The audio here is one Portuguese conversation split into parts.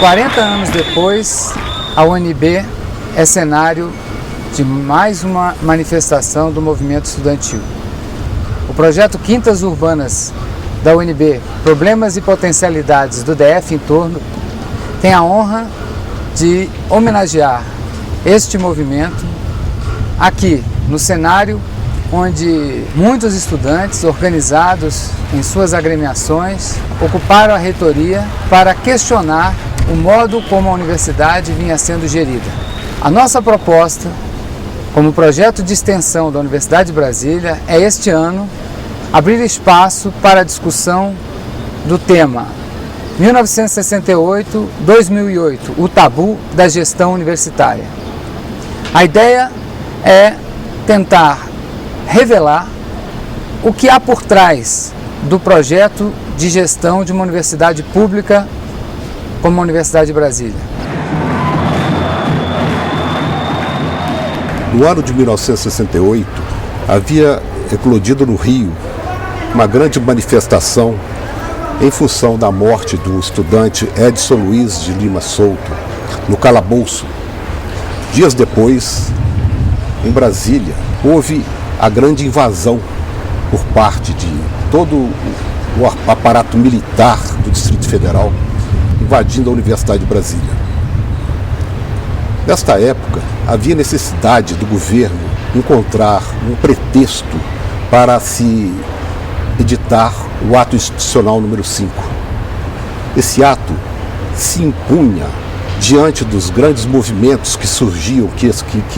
40 anos depois, a UNB é cenário de mais uma manifestação do movimento estudantil. O projeto Quintas Urbanas da UNB, Problemas e Potencialidades do DF em Torno, tem a honra de homenagear este movimento aqui no cenário onde muitos estudantes organizados em suas agremiações ocuparam a reitoria para questionar o modo como a universidade vinha sendo gerida. A nossa proposta, como projeto de extensão da Universidade de Brasília, é este ano abrir espaço para a discussão do tema 1968-2008, o tabu da gestão universitária. A ideia é tentar revelar o que há por trás do projeto de gestão de uma universidade pública como a Universidade de Brasília. No ano de 1968, havia eclodido no Rio uma grande manifestação em função da morte do estudante Edson Luiz de Lima Souto, no calabouço. Dias depois, em Brasília, houve a grande invasão por parte de todo o aparato militar do Distrito Federal, invadindo a Universidade de Brasília. Nesta época, havia necessidade do governo encontrar um pretexto para se editar o ato institucional número 5. Esse ato se impunha diante dos grandes movimentos que surgiam, que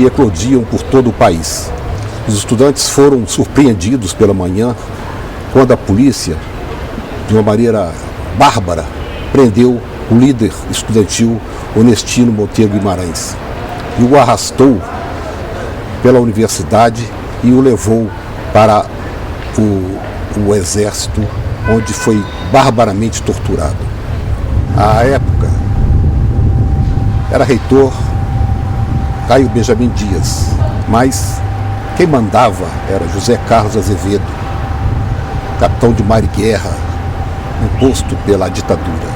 eclodiam por todo o país. Os estudantes foram surpreendidos pela manhã quando a polícia, de uma maneira bárbara, prendeu o líder estudantil Onestino Monteiro Guimarães e o arrastou pela universidade e o levou para o exército, onde foi barbaramente torturado. À época, era reitor Caio Benjamin Dias, mas quem mandava era José Carlos Azevedo, capitão de mar e guerra, imposto pela ditadura.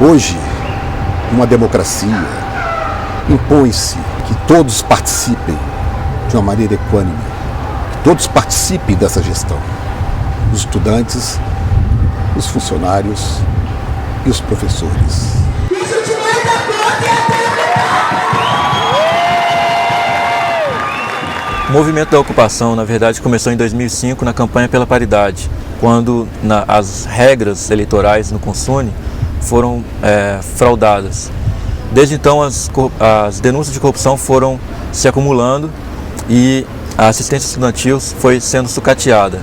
Hoje, numa democracia, impõe-se que todos participem de uma maneira equânime, que todos participem dessa gestão. Os estudantes, os funcionários e os professores. O movimento da ocupação, na verdade, começou em 2005 na campanha pela paridade, quando as regras eleitorais no Consune foram fraudadas. Desde então, as denúncias de corrupção foram se acumulando e a assistência estudantil foi sendo sucateada.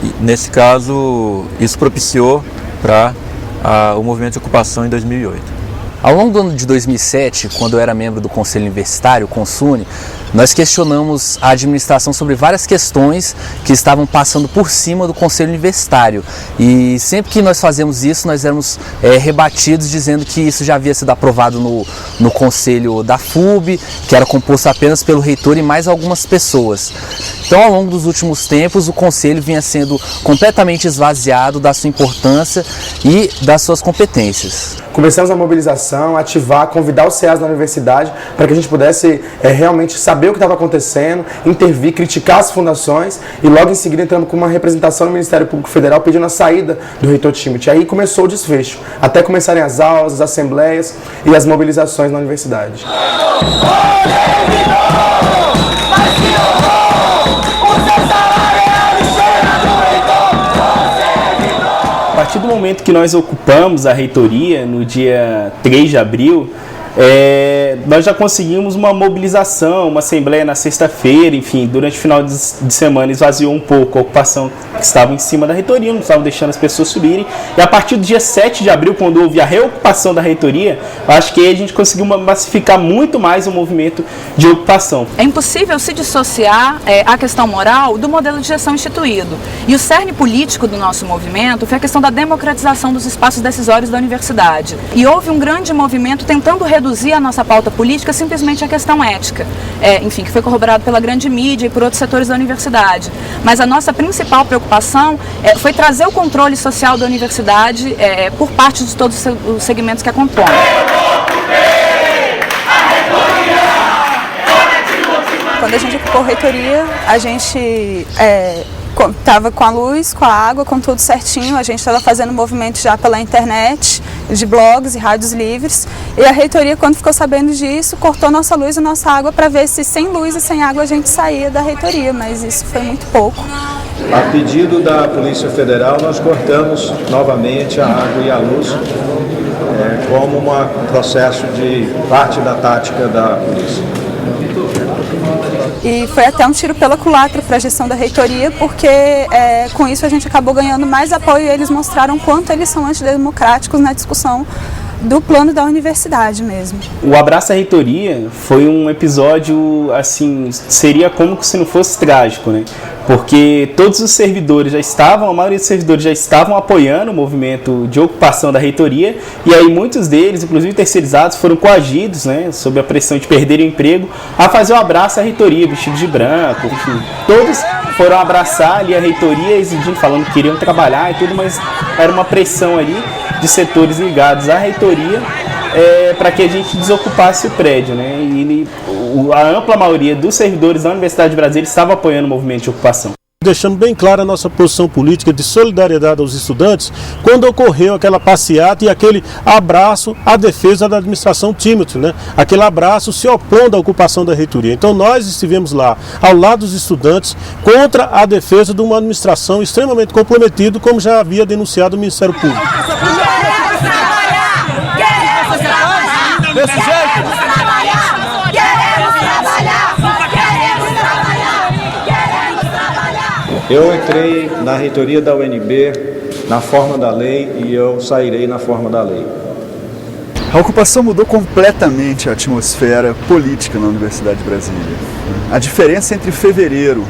E, nesse caso, isso propiciou para o movimento de ocupação em 2008. Ao longo do ano de 2007, quando eu era membro do Conselho Universitário, o Consune, nós questionamos a administração sobre várias questões que estavam passando por cima do Conselho Universitário. E sempre que nós fazemos isso, nós éramos rebatidos dizendo que isso já havia sido aprovado no Conselho da FUB, que era composto apenas pelo reitor e mais algumas pessoas. Então, ao longo dos últimos tempos, o Conselho vinha sendo completamente esvaziado da sua importância e das suas competências. Começamos a mobilização, ativar, convidar os CEAs da universidade para que a gente pudesse realmente saber o que estava acontecendo, intervir, criticar as fundações e logo em seguida entramos com uma representação no Ministério Público Federal pedindo a saída do reitor Timothy. Aí começou o desfecho, até começarem as aulas, as assembleias e as mobilizações na universidade. A partir do momento que nós ocupamos a reitoria, no dia 3 de abril, nós já conseguimos uma mobilização, uma assembleia na sexta-feira, enfim, durante o final de semana esvaziou um pouco a ocupação que estava em cima da reitoria, não estavam deixando as pessoas subirem, e a partir do dia 7 de abril, quando houve a reocupação da reitoria, acho que aí a gente conseguiu massificar muito mais o movimento de ocupação. É impossível se dissociar a questão moral do modelo de gestão instituído, e o cerne político do nosso movimento foi a questão da democratização dos espaços decisórios da universidade, e houve um grande movimento tentando reduzir reduzir a nossa pauta política simplesmente à questão ética, enfim, que foi corroborado pela grande mídia e por outros setores da universidade. Mas a nossa principal preocupação foi trazer o controle social da universidade por parte de todos os segmentos que a compõem. Quando a gente ocupou a reitoria, a gente estava com a luz, com a água, com tudo certinho. A gente estava fazendo movimento já pela internet, de blogs e rádios livres. E a reitoria, quando ficou sabendo disso, cortou nossa luz e nossa água para ver se sem luz e sem água a gente saía da reitoria, mas isso foi muito pouco. A pedido da Polícia Federal, nós cortamos novamente a água e a luz como um processo de parte da tática da polícia. E foi até um tiro pela culatra para a gestão da reitoria, porque com isso a gente acabou ganhando mais apoio e eles mostraram quanto eles são antidemocráticos na discussão do plano da universidade mesmo. O Abraço à Reitoria foi um episódio, assim, seria como se não fosse trágico, né? Porque todos os servidores a maioria dos servidores já estavam apoiando o movimento de ocupação da reitoria, e aí muitos deles, inclusive terceirizados, foram coagidos, né, sob a pressão de perder o emprego, a fazer o abraço à reitoria, vestido de branco, enfim. Todos foram abraçar ali a reitoria, exigindo, falando que queriam trabalhar e tudo, mas era uma pressão ali de setores ligados à reitoria para que a gente desocupasse o prédio, né? E a ampla maioria dos servidores da Universidade de Brasília estava apoiando o movimento de ocupação. Deixando bem clara a nossa posição política de solidariedade aos estudantes quando ocorreu aquela passeata e aquele abraço à defesa da administração Timóteo, né? Aquele abraço se opondo à ocupação da reitoria. Então nós estivemos lá ao lado dos estudantes contra a defesa de uma administração extremamente comprometida, como já havia denunciado o Ministério Público. Desse jeito! Eu entrei na reitoria da UNB na forma da lei e eu sairei na forma da lei. A ocupação mudou completamente a atmosfera política na Universidade de Brasília. A diferença entre fevereiro,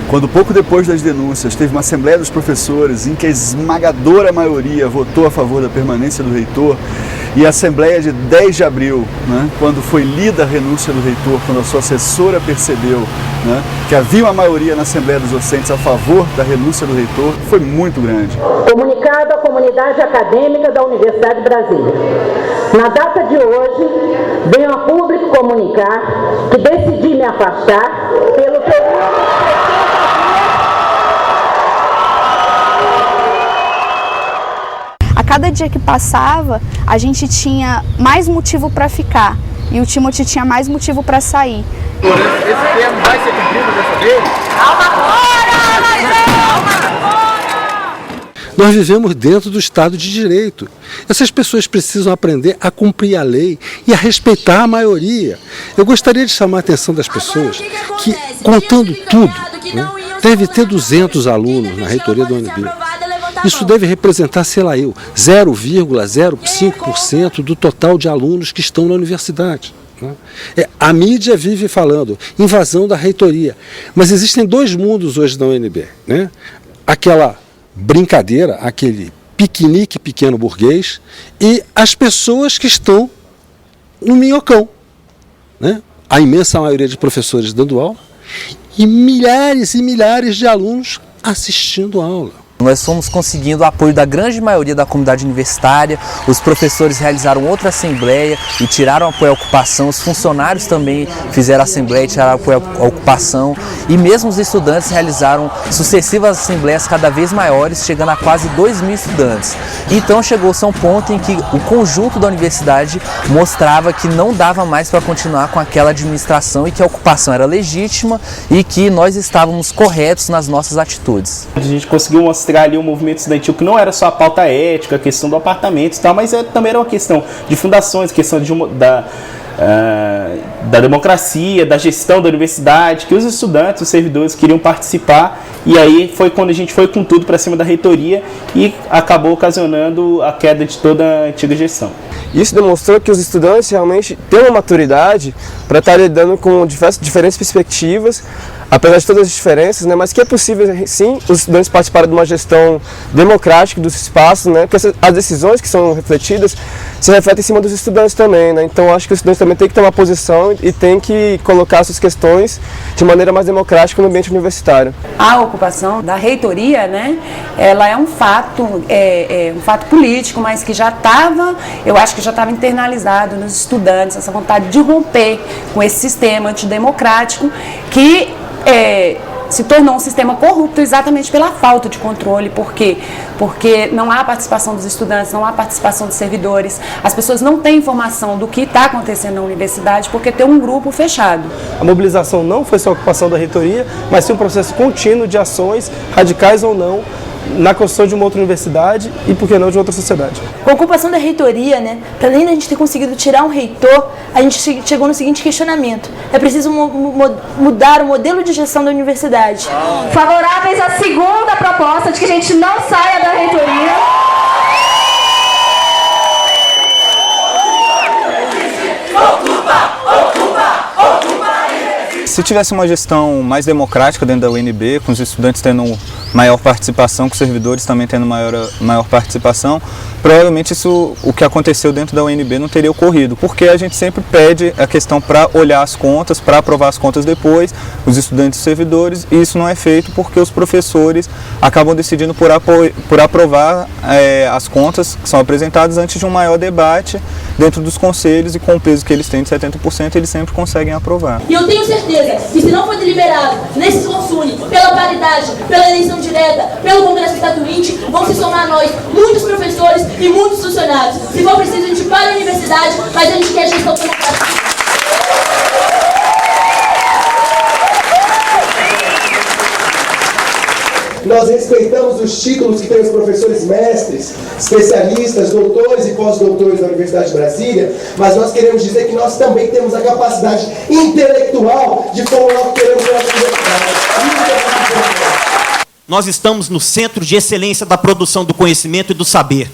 quando pouco depois das denúncias teve uma Assembleia dos Professores em que a esmagadora maioria votou a favor da permanência do reitor, e a Assembleia de 10 de abril, quando foi lida a renúncia do reitor, quando a sua assessora percebeu que havia uma maioria na Assembleia dos Docentes a favor da renúncia do reitor, foi muito grande. Comunicado à comunidade acadêmica da Universidade de Brasília. Na data de hoje, venho a público comunicar que decidi me afastar pelo período. A cada dia que passava, a gente tinha mais motivo para ficar e o Timóteo tinha mais motivo para sair. Esse termo vai ser cumprido dessa vez? Nós vivemos dentro do Estado de Direito. Essas pessoas precisam aprender a cumprir a lei e a respeitar a maioria. Eu gostaria de chamar a atenção das pessoas que, contando tudo, deve ter 200 alunos na reitoria da UNB. Isso deve representar, sei lá 0,05% do total de alunos que estão na universidade. A mídia vive falando invasão da reitoria, mas existem dois mundos hoje na UNB. Aquela brincadeira, aquele piquenique pequeno burguês e as pessoas que estão no minhocão. A imensa maioria de professores dando aula e milhares de alunos assistindo a aula. Nós fomos conseguindo o apoio da grande maioria da comunidade universitária, os professores realizaram outra assembleia e tiraram apoio à ocupação, os funcionários também fizeram assembleia e tiraram apoio à ocupação, e mesmo os estudantes realizaram sucessivas assembleias cada vez maiores, chegando a quase 2.000 estudantes. Então chegou-se a um ponto em que o conjunto da universidade mostrava que não dava mais para continuar com aquela administração e que a ocupação era legítima e que nós estávamos corretos nas nossas atitudes. A gente conseguiu mostrar ali um movimento estudantil que não era só a pauta ética, a questão do apartamento e tal, mas também era uma questão de fundações, questão da democracia, da gestão da universidade, que os estudantes, os servidores queriam participar, e aí foi quando a gente foi com tudo para cima da reitoria e acabou ocasionando a queda de toda a antiga gestão. Isso demonstrou que os estudantes realmente têm uma maturidade para estar lidando com diferentes perspectivas, apesar de todas as diferenças, né, mas que é possível, sim, os estudantes participarem de uma gestão democrática dos espaços, né, porque as decisões que são refletidas se refletem em cima dos estudantes também, né, então acho que os estudantes também têm que ter uma posição e têm que colocar suas questões de maneira mais democrática no ambiente universitário. A ocupação da reitoria, né, ela é um fato político, mas que já estava, eu acho que já estava internalizado nos estudantes, essa vontade de romper com esse sistema antidemocrático que se tornou um sistema corrupto exatamente pela falta de controle. Por quê? Porque não há participação dos estudantes, não há participação dos servidores, as pessoas não têm informação do que está acontecendo na universidade porque tem um grupo fechado. A mobilização não foi só a ocupação da reitoria, mas sim um processo contínuo de ações, radicais ou não, na construção de uma outra universidade e, por que não, de outra sociedade. Com a ocupação da reitoria, né, para além da gente ter conseguido tirar um reitor, a gente chegou no seguinte questionamento: é preciso mudar o modelo de gestão da universidade. Favoráveis à segunda proposta de que a gente não saia da reitoria. Se tivesse uma gestão mais democrática dentro da UNB, com os estudantes tendo maior participação, com os servidores também tendo maior participação, provavelmente o que aconteceu dentro da UNB não teria ocorrido, porque a gente sempre pede a questão para olhar as contas, para aprovar as contas depois, os estudantes e os servidores, e isso não é feito porque os professores acabam decidindo por aprovar as contas que são apresentadas antes de um maior debate dentro dos conselhos, e com o peso que eles têm de 70%, eles sempre conseguem aprovar. E eu tenho certeza que se não for deliberado nesse consune, pela paridade, pela eleição direta, pelo Congresso Estatuinte, vão se somar a nós muitos professores e muitos funcionários. Se for preciso, a gente para a universidade, mas a gente quer gestão democrática. Nós respeitamos os títulos que têm os professores mestres, especialistas, doutores e pós-doutores da Universidade de Brasília, mas nós queremos dizer que nós também temos a capacidade intelectual de formular o que queremos na universidade. Nós estamos no centro de excelência da produção do conhecimento e do saber.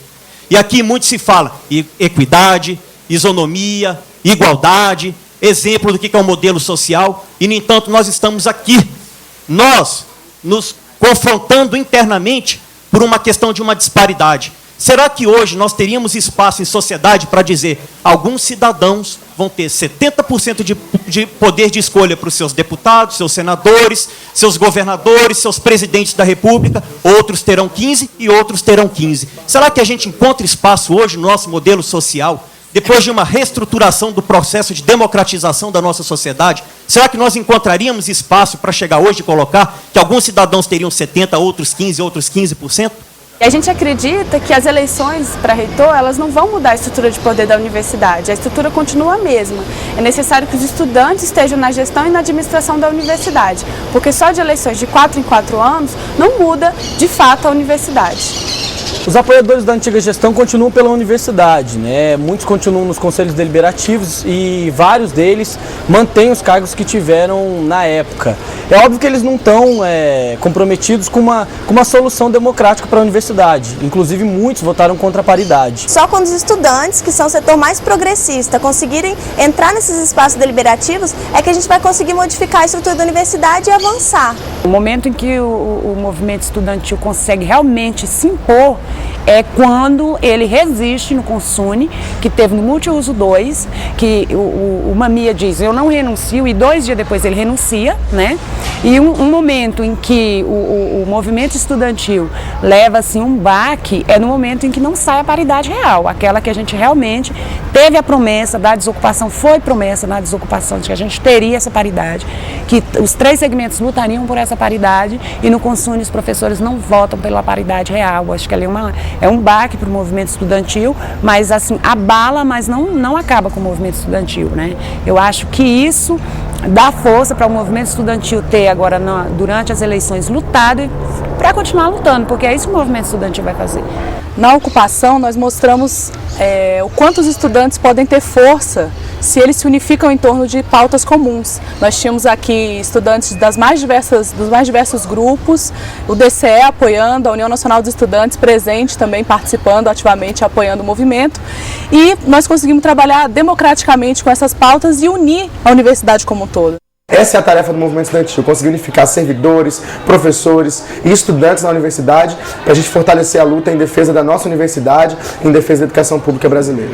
E aqui muito se fala equidade, isonomia, igualdade, exemplo do que é um modelo social, e, no entanto, nós estamos aqui, nós nos confrontando internamente por uma questão de uma disparidade. Será que hoje nós teríamos espaço em sociedade para dizer alguns cidadãos vão ter 70% de poder de escolha para os seus deputados, seus senadores, seus governadores, seus presidentes da República, outros terão 15% e outros terão 15%. Será que a gente encontra espaço hoje no nosso modelo social, depois de uma reestruturação do processo de democratização da nossa sociedade? Será que nós encontraríamos espaço para chegar hoje e colocar que alguns cidadãos teriam 70%, outros 15%, outros 15%? E a gente acredita que as eleições para reitor, elas não vão mudar a estrutura de poder da universidade, a estrutura continua a mesma. É necessário que os estudantes estejam na gestão e na administração da universidade, porque só de eleições de 4 em 4 anos não muda, de fato, a universidade. Os apoiadores da antiga gestão continuam pela universidade, né? Muitos continuam nos conselhos deliberativos e vários deles mantêm os cargos que tiveram na época. É óbvio que eles não estão comprometidos com uma solução democrática para a universidade. Inclusive, muitos votaram contra a paridade. Só quando os estudantes, que são o setor mais progressista, conseguirem entrar nesses espaços deliberativos, é que a gente vai conseguir modificar a estrutura da universidade e avançar. O momento em que o movimento estudantil consegue realmente se impor é quando ele resiste no Consune, que teve no Multiuso 2, que o Mamia diz, eu não renuncio, e 2 dias depois ele renuncia, né? E um momento em que o movimento estudantil leva assim um baque é no momento em que não sai a paridade real, aquela que a gente realmente teve a promessa da desocupação, foi promessa na desocupação de que a gente teria essa paridade, que os 3 segmentos lutariam por essa paridade, e no Consune os professores não votam pela paridade real. Acho que ali é um baque para o movimento estudantil, mas assim, abala, mas não acaba com o movimento estudantil, né? Eu acho que isso dá força para o movimento estudantil ter agora, durante as eleições, lutado para continuar lutando, porque é isso que o movimento estudantil vai fazer. Na ocupação, nós mostramos o quanto os estudantes podem ter força se eles se unificam em torno de pautas comuns. Nós tínhamos aqui estudantes dos mais diversos grupos, o DCE apoiando, a União Nacional dos Estudantes presente também, participando ativamente, apoiando o movimento, e nós conseguimos trabalhar democraticamente com essas pautas e unir a universidade como um todo. Essa é a tarefa do movimento estudantil, conseguir unificar servidores, professores e estudantes na universidade para a gente fortalecer a luta em defesa da nossa universidade, em defesa da educação pública brasileira.